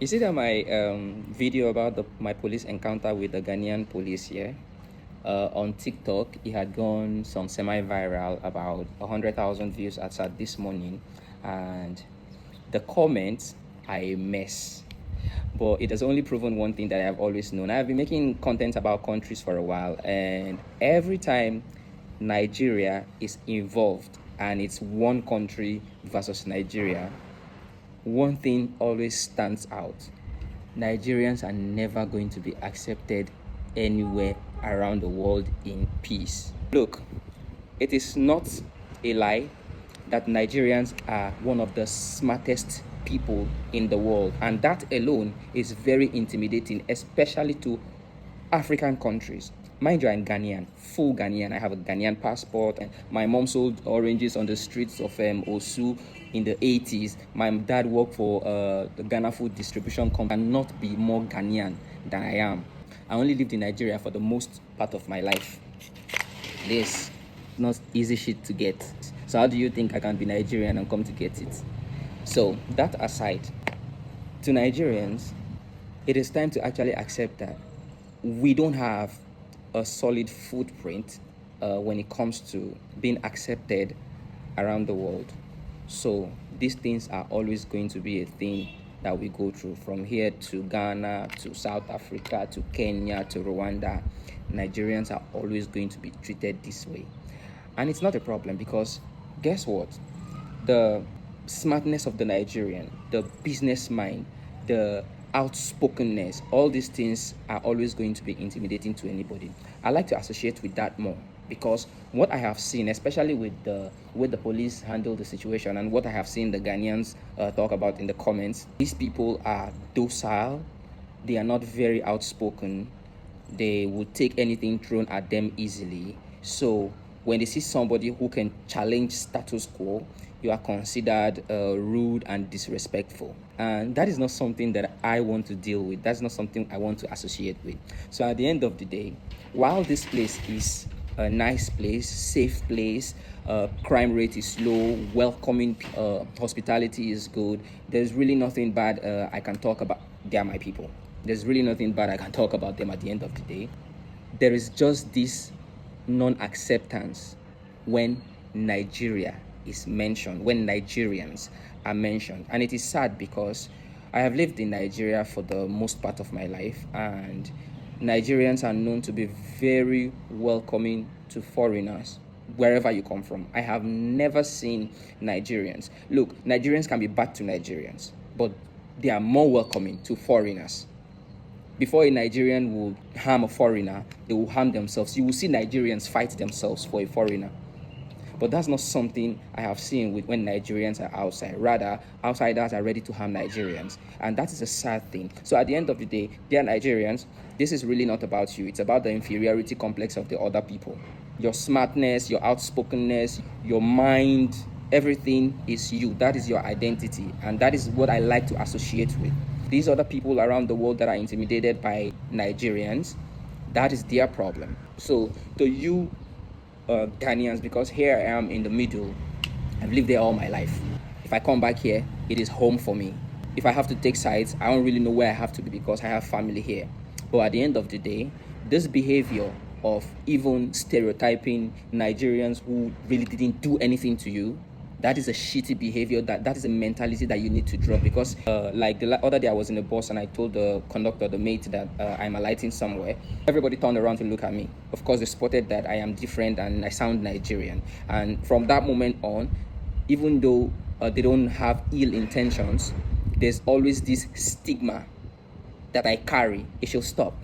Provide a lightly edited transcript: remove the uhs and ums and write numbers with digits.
You see that my video about my police encounter with the Ghanaian police here on TikTok, it had gone some semi-viral, about 100,000 views as at this morning, and the comments are a mess. But it has only proven one thing that I have always known. I have been making content about countries for a while, and every time Nigeria is involved and it's one country versus Nigeria, one thing always stands out. Nigerians are never going to be accepted anywhere around the world in peace. Look, it is not a lie that Nigerians are one of the smartest people in the world, and that alone is very intimidating, especially to African countries. Mind you, I'm Ghanaian, full Ghanaian. I have a Ghanaian passport. And my mom sold oranges on the streets of Osu in the 80s. My dad worked for the Ghana Food Distribution Company. I cannot be more Ghanaian than I am. I only lived in Nigeria for the most part of my life. This not easy shit to get. So how do you think I can be Nigerian and come to get it? So that aside, to Nigerians, it is time to actually accept that we don't have a solid footprint when it comes to being accepted around the world. So these things are always going to be a thing that we go through. From here to Ghana, to South Africa, to Kenya, to Rwanda, Nigerians are always going to be treated this way. And it's not a problem, because guess what? The smartness of the Nigerian, the business mind, the outspokenness, all these things are always going to be intimidating to anybody. I like to associate with that more, because what I have seen, especially with the way the police handle the situation, and what I have seen the Ghanaians talk about in the comments, these people are docile, they are not very outspoken, they would take anything thrown at them easily. So when they see somebody who can challenge status quo, you are considered rude and disrespectful. And that is not something that I want to deal with. That's not something I want to associate with. So at the end of the day, while this place is a nice place, safe place, crime rate is low, welcoming, hospitality is good, there's really nothing bad I can talk about. They are my people. There's really nothing bad I can talk about them at the end of the day. There is just this non-acceptance when Nigeria is mentioned, when Nigerians are mentioned. And it is sad, because I have lived in Nigeria for the most part of my life, and Nigerians are known to be very welcoming to foreigners wherever you come from. I have never seen Nigerians. Look, Nigerians can be bad to Nigerians, but they are more welcoming to foreigners. Before a Nigerian will harm a foreigner, they will harm themselves. You will see Nigerians fight themselves for a foreigner. But that's not something I have seen with when Nigerians are outside. Rather, outsiders are ready to harm Nigerians. And that is a sad thing. So at the end of the day, dear Nigerians, this is really not about you. It's about the inferiority complex of the other people. Your smartness, your outspokenness, your mind, everything is you. That is your identity. And that is what I like to associate with. These other people around the world that are intimidated by Nigerians, that is their problem. So to you, Ghanaians, because here I am in the middle, I've lived there all my life. If I come back here, it is home for me. If I have to take sides, I don't really know where I have to be, because I have family here. But at the end of the day, this behavior of even stereotyping Nigerians who really didn't do anything to you, that is a shitty behavior. That is a mentality that you need to drop. Because like the other day, I was in a bus and I told the conductor, the mate, that I'm alighting somewhere. Everybody turned around to look at me. Of course, they spotted that I am different and I sound Nigerian. And from that moment on, even though they don't have ill intentions, there's always this stigma that I carry. It should stop.